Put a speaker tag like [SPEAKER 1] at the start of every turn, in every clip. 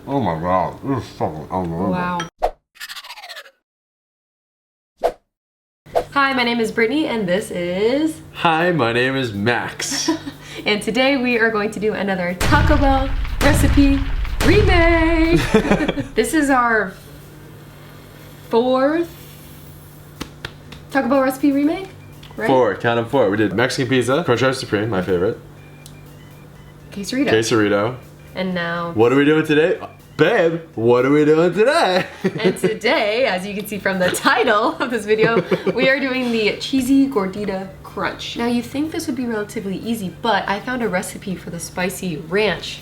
[SPEAKER 1] Oh my god, this is fucking unbelievable.
[SPEAKER 2] Wow. Hi, my name is Brittany and this is...
[SPEAKER 1] Hi, my name is Max.
[SPEAKER 2] And today we are going to do another Taco Bell recipe remake. This is our 4th Taco Bell recipe remake, right?
[SPEAKER 1] 4, count them 4. We did Mexican pizza, Crunch Wrap Supreme, my favorite. Quesarito.
[SPEAKER 2] And now...
[SPEAKER 1] What are we doing today? Babe, what are we doing today?
[SPEAKER 2] And today, as you can see from the title of this video, we are doing the Cheesy Gordita Crunch. Now you think this would be relatively easy, but I found a recipe for the spicy ranch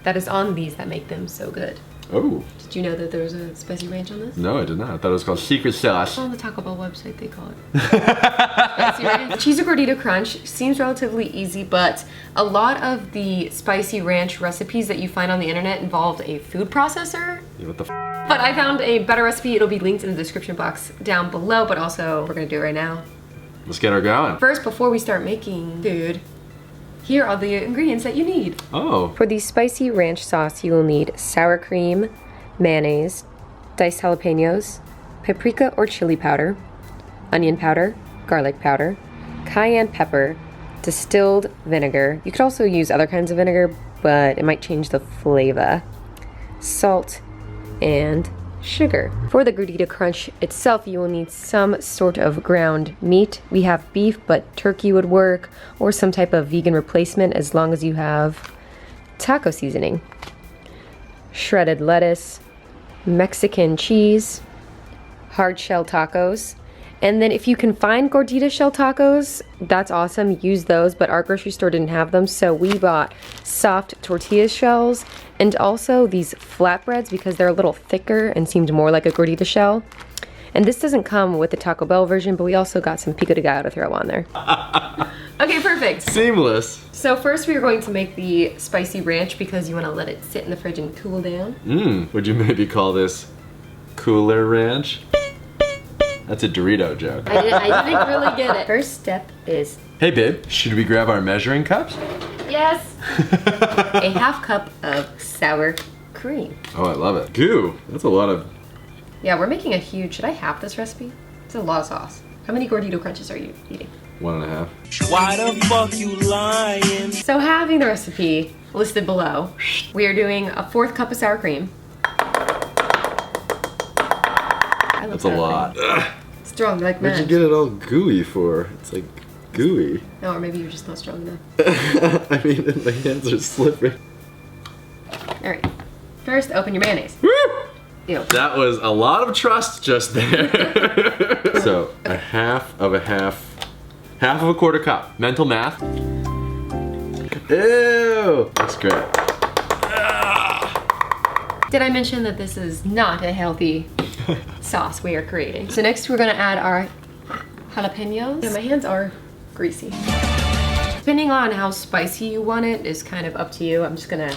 [SPEAKER 2] that is on these that make them so good.
[SPEAKER 1] Oh.
[SPEAKER 2] Did you know that there was a spicy ranch on this?
[SPEAKER 1] No, I did not. I thought it was called secret sauce.
[SPEAKER 2] On the Taco Bell website they call it. Spicy ranch. Cheesy Gordita Crunch seems relatively easy, but a lot of the spicy ranch recipes that you find on the internet involved a food processor.
[SPEAKER 1] Yeah, what the f?
[SPEAKER 2] But I found a better recipe. It'll be linked in the description box down below, but also we're gonna do it right now.
[SPEAKER 1] Let's get her going.
[SPEAKER 2] First, before we start making food, here are the ingredients that you need.
[SPEAKER 1] Oh.
[SPEAKER 2] For the spicy ranch sauce, you will need sour cream, mayonnaise, diced jalapenos, paprika or chili powder, onion powder, garlic powder, cayenne pepper, distilled vinegar. You could also use other kinds of vinegar, but it might change the flavor. Salt and sugar. For the Gordita Crunch itself, you will need some sort of ground meat. We have beef, but turkey would work, or some type of vegan replacement as long as you have taco seasoning. Shredded lettuce, Mexican cheese, hard shell tacos, and then if you can find gordita shell tacos, that's awesome, use those, but our grocery store didn't have them, so we bought soft tortilla shells and also these flatbreads because they're a little thicker and seemed more like a gordita shell. And this doesn't come with the Taco Bell version, but we also got some pico de gallo to throw on there. Okay, perfect.
[SPEAKER 1] Seamless.
[SPEAKER 2] So first we are going to make the spicy ranch because you want to let it sit in the fridge and cool down.
[SPEAKER 1] Would you maybe call this Cooler Ranch? That's a Dorito joke.
[SPEAKER 2] I didn't really get it. First step is...
[SPEAKER 1] Hey babe, should we grab our measuring cups?
[SPEAKER 2] Yes! A half cup of sour cream.
[SPEAKER 1] Oh, I love it. Goo, that's a lot of...
[SPEAKER 2] Yeah, we're making a huge... Should I half this recipe? It's a lot of sauce. How many Gordito Crunches are you eating?
[SPEAKER 1] 1.5.
[SPEAKER 3] Why the fuck you lying?
[SPEAKER 2] So having the recipe listed below, we are doing a 4th cup of sour cream.
[SPEAKER 1] That's a lot.
[SPEAKER 2] Strong like
[SPEAKER 1] What'd you
[SPEAKER 2] mad.
[SPEAKER 1] get it all gooey for? It's like gooey.
[SPEAKER 2] No, or maybe you're just not strong enough.
[SPEAKER 1] I mean, my hands are slippery.
[SPEAKER 2] Alright. First, open your mayonnaise.
[SPEAKER 1] Woo!
[SPEAKER 2] Ew.
[SPEAKER 1] That was a lot of trust just there. So, a half of a 1/4 cup. Mental math. Ew! That's great.
[SPEAKER 2] Did I mention that this is not a healthy sauce we are creating? So next we're gonna add our jalapenos. Yeah, my hands are greasy. Depending on how spicy you want it is kind of up to you. I'm just gonna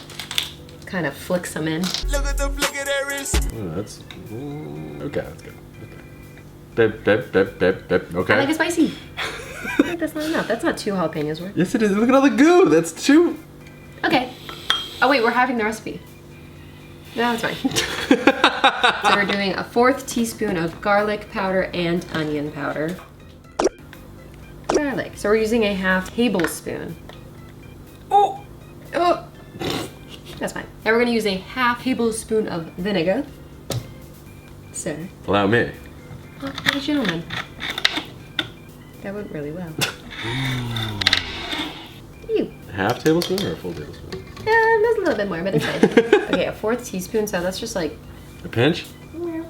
[SPEAKER 2] kind of flick some in.
[SPEAKER 3] Look at that wrist.
[SPEAKER 1] Oh, that's... okay, that's good. Okay. Babe, okay.
[SPEAKER 2] I like it spicy. I think that's not enough. That's not 2 jalapenos worth.
[SPEAKER 1] Yes, it is. Look at all the goo. That's 2.
[SPEAKER 2] Okay. Oh wait, we're having the recipe. No, that's fine. So we're doing a 4th teaspoon of garlic powder and onion powder. Garlic. So we're using a half tablespoon. Oh! Oh! That's fine. Now we're gonna use a half tablespoon of vinegar. Sir.
[SPEAKER 1] Allow me.
[SPEAKER 2] Oh, what a gentleman. That went really well. Ew.
[SPEAKER 1] Half tablespoon or a full tablespoon?
[SPEAKER 2] That's a little bit more, but it's fine. Okay, a 4th teaspoon, so that's just like...
[SPEAKER 1] A pinch?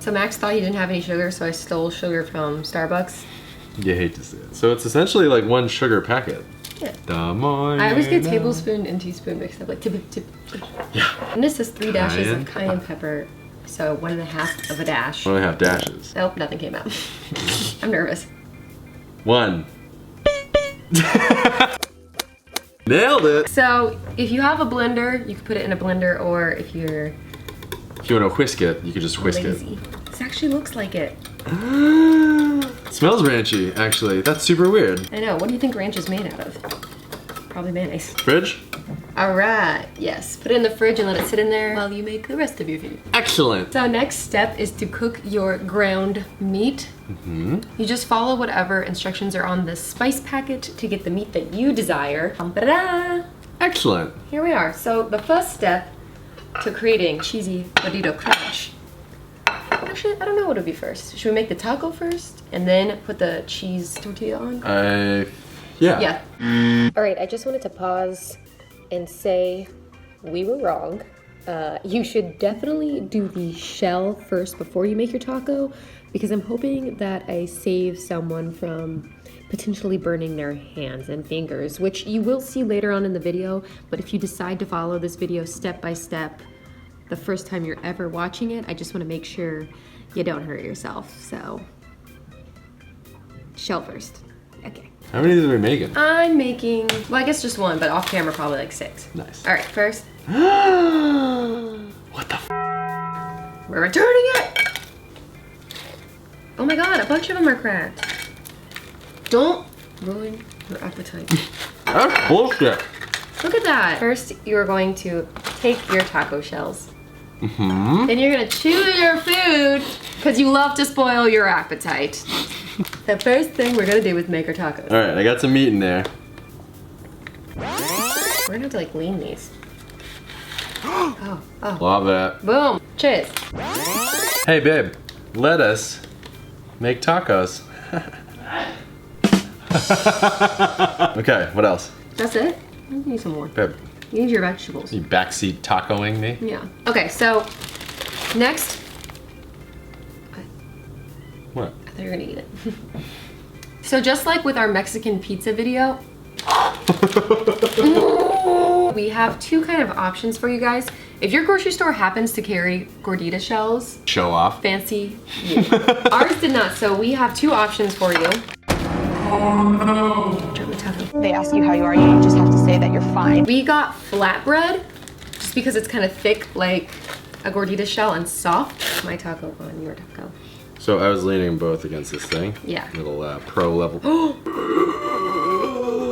[SPEAKER 2] So Max thought he didn't have any sugar, so I stole sugar from Starbucks.
[SPEAKER 1] You hate to see it. So it's essentially like 1 sugar packet.
[SPEAKER 2] Yeah.
[SPEAKER 1] I
[SPEAKER 2] I always get tablespoon and teaspoon mixed up, like tip.
[SPEAKER 1] Yeah.
[SPEAKER 2] And this is 3 dashes of cayenne pepper, so 1.5 of a dash.
[SPEAKER 1] 1.5 dashes.
[SPEAKER 2] Nope, nothing came out. I'm nervous.
[SPEAKER 1] 1. Nailed it!
[SPEAKER 2] So if you have a blender, you can put it in a blender, or if you're
[SPEAKER 1] If you want to whisk it, you could just whisk
[SPEAKER 2] lazy. This actually looks like it.
[SPEAKER 1] it. Smells ranchy, actually. That's super weird.
[SPEAKER 2] I know. What do you think ranch is made out of? Probably mayonnaise.
[SPEAKER 1] Fridge?
[SPEAKER 2] All right, yes. Put it in the fridge and let it sit in there while you make the rest of your food.
[SPEAKER 1] Excellent.
[SPEAKER 2] So next step is to cook your ground meat. You just follow whatever instructions are on the spice packet to get the meat that you desire. Ta-da!
[SPEAKER 1] Excellent.
[SPEAKER 2] Here we are. So the first step to creating cheesy gordita crunch. Actually, I don't know what would be first. Should we make the taco first and then put the cheese tortilla on?
[SPEAKER 1] Yeah.
[SPEAKER 2] All right, I just wanted to pause and say we were wrong. You should definitely do the shell first before you make your taco, because I'm hoping that I save someone from potentially burning their hands and fingers, which you will see later on in the video. But if you decide to follow this video step by step the first time you're ever watching it, I just want to make sure you don't hurt yourself. So shell first. Okay.
[SPEAKER 1] How many of these are we making?
[SPEAKER 2] I'm making, well, I guess just one, but off camera probably like 6.
[SPEAKER 1] Nice.
[SPEAKER 2] All right, first.
[SPEAKER 1] What the f?
[SPEAKER 2] We're returning it! Oh my god, a bunch of them are cracked. Don't ruin your appetite.
[SPEAKER 1] That's bullshit.
[SPEAKER 2] Look at that. First, you're going to take your taco shells. Then you're gonna chew your food because you love to spoil your appetite. The first thing we're gonna do is make our tacos.
[SPEAKER 1] All right, I got some meat in there.
[SPEAKER 2] We're gonna have to like lean these. Oh.
[SPEAKER 1] Love it.
[SPEAKER 2] Boom. Cheers.
[SPEAKER 1] Hey, babe, let us make tacos. Okay, what else?
[SPEAKER 2] That's it? I need some more.
[SPEAKER 1] Babe,
[SPEAKER 2] You need your vegetables.
[SPEAKER 1] you backseat tacoing me?
[SPEAKER 2] Yeah. Okay, so next.
[SPEAKER 1] What?
[SPEAKER 2] I thought you were gonna eat it. So just like with our Mexican pizza video, we have 2 kind of options for you guys. If your grocery store happens to carry gordita shells,
[SPEAKER 1] Show off.
[SPEAKER 2] fancy you. Ours did not, so we have 2 options for you.
[SPEAKER 4] They ask you how you are, you just have to say that you're fine.
[SPEAKER 2] We got flatbread, just because it's kind of thick like a gordita shell and soft. My taco on your taco.
[SPEAKER 1] So I was leaning both against this thing.
[SPEAKER 2] Yeah.
[SPEAKER 1] Little pro level.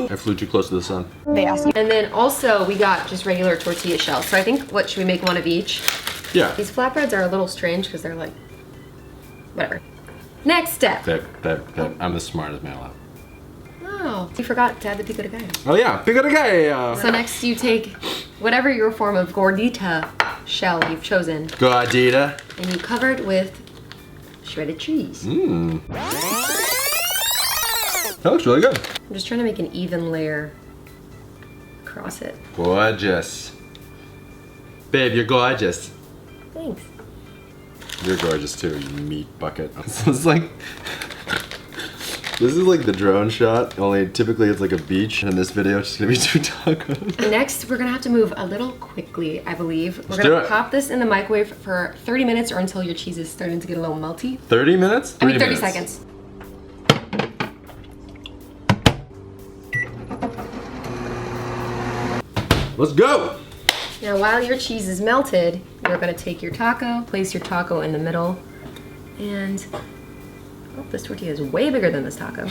[SPEAKER 1] I flew too close to the sun.
[SPEAKER 4] They ask you.
[SPEAKER 2] And then also we got just regular tortilla shells. So I think, what, should we make one of each?
[SPEAKER 1] Yeah.
[SPEAKER 2] These flatbreads are a little strange because they're like, whatever. Next step.
[SPEAKER 1] Babe, I'm the smartest man alive.
[SPEAKER 2] Oh, you forgot to add the pico de gallo.
[SPEAKER 1] Oh yeah, pico de gallo.
[SPEAKER 2] So next you take whatever your form of gordita shell you've chosen
[SPEAKER 1] Gordita.
[SPEAKER 2] and you cover it with shredded cheese.
[SPEAKER 1] Mmm. That looks really good.
[SPEAKER 2] I'm just trying to make an even layer across it.
[SPEAKER 1] Gorgeous. Babe, you're gorgeous.
[SPEAKER 2] Thanks.
[SPEAKER 1] You're gorgeous too, you meat bucket. This is like the drone shot, only typically it's like a beach, and in this video it's just gonna be 2 tacos.
[SPEAKER 2] Next, we're gonna have to move a little quickly, I believe. We're
[SPEAKER 1] Let's do
[SPEAKER 2] gonna
[SPEAKER 1] it.
[SPEAKER 2] pop this in the microwave for 30 minutes or until your cheese is starting to get a little melty.
[SPEAKER 1] 30 minutes?
[SPEAKER 2] 30
[SPEAKER 1] minutes.
[SPEAKER 2] seconds.
[SPEAKER 1] Let's go!
[SPEAKER 2] Now, while your cheese is melted, you're gonna take your taco, place your taco in the middle, and oh, this tortilla is way bigger than this taco.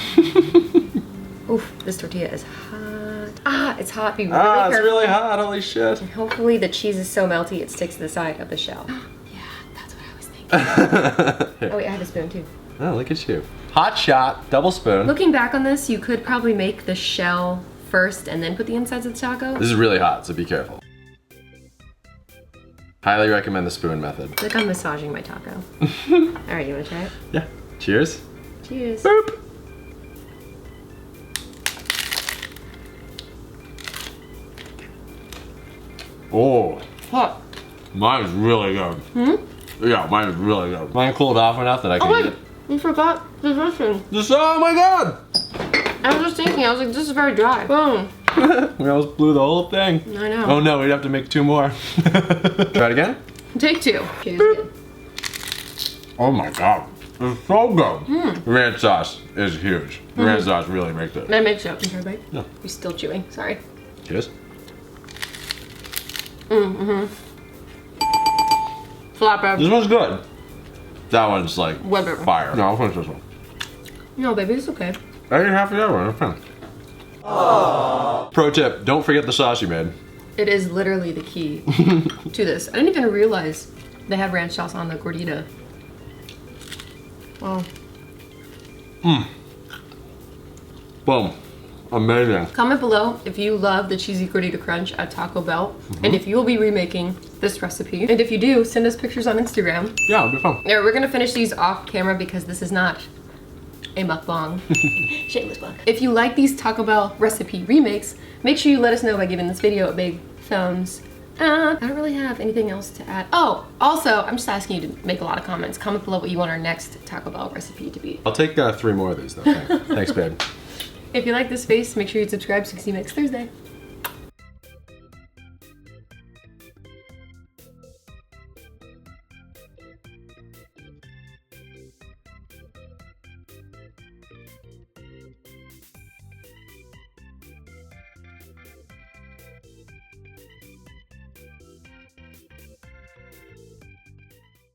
[SPEAKER 2] Oof, this tortilla is hot. Ah, it's hot. Be really
[SPEAKER 1] It's
[SPEAKER 2] careful.
[SPEAKER 1] really hot, holy shit.
[SPEAKER 2] And hopefully the cheese is so melty it sticks to the side of the shell. Yeah, that's what I was thinking. Oh wait, I have a spoon too.
[SPEAKER 1] Oh, look at you. Hot shot, double spoon.
[SPEAKER 2] Looking back on this, you could probably make the shell first and then put the insides of the taco.
[SPEAKER 1] This is really hot, so be careful. Highly recommend the spoon method.
[SPEAKER 2] Like I'm massaging my taco. All right, you wanna try it?
[SPEAKER 1] Yeah. Cheers.
[SPEAKER 2] Cheers.
[SPEAKER 1] Boop. Oh,
[SPEAKER 2] Hot.
[SPEAKER 1] mine's really good. Yeah, mine is really good. Mine cooled off enough that I can eat it.
[SPEAKER 2] You forgot the dressing.
[SPEAKER 1] Oh my god!
[SPEAKER 2] I was just thinking, I was like, this is very dry. Boom.
[SPEAKER 1] We almost blew the whole thing.
[SPEAKER 2] I know.
[SPEAKER 1] Oh no, we'd have to make 2 more. Try it again?
[SPEAKER 2] Take 2. Cheers.
[SPEAKER 1] Oh my god. It's so good. Ranch sauce is huge. Ranch sauce really makes it.
[SPEAKER 2] That makes it. Can I bite?
[SPEAKER 1] Yeah.
[SPEAKER 2] You're still chewing. Sorry.
[SPEAKER 1] Cheers.
[SPEAKER 2] Flatbread.
[SPEAKER 1] This one's good. That one's like
[SPEAKER 2] Whatever.
[SPEAKER 1] fire. No, I'll finish this one.
[SPEAKER 2] No, baby, it's okay.
[SPEAKER 1] I ate half the other one. I'm fine. Pro tip, don't forget the sauce you made.
[SPEAKER 2] It is literally the key to this. I didn't even realize they have ranch sauce on the gordita. Wow.
[SPEAKER 1] Boom. Amazing.
[SPEAKER 2] Comment below if you love the cheesy gordita crunch at Taco Bell and if you will be remaking this recipe. And if you do, send us pictures on Instagram.
[SPEAKER 1] Yeah, it'll be fun.
[SPEAKER 2] Yeah, we're gonna finish these off camera because this is not a mukbang. Shameless plug. If you like these Taco Bell recipe remakes, make sure you let us know by giving this video a big thumbs up. I don't really have anything else to add. Oh, also, I'm just asking you to make a lot of comments. Comment below what you want our next Taco Bell recipe to be.
[SPEAKER 1] I'll take 3 more of these though. Thanks, babe.
[SPEAKER 2] If you like this face, make sure you subscribe so you can see you next Thursday.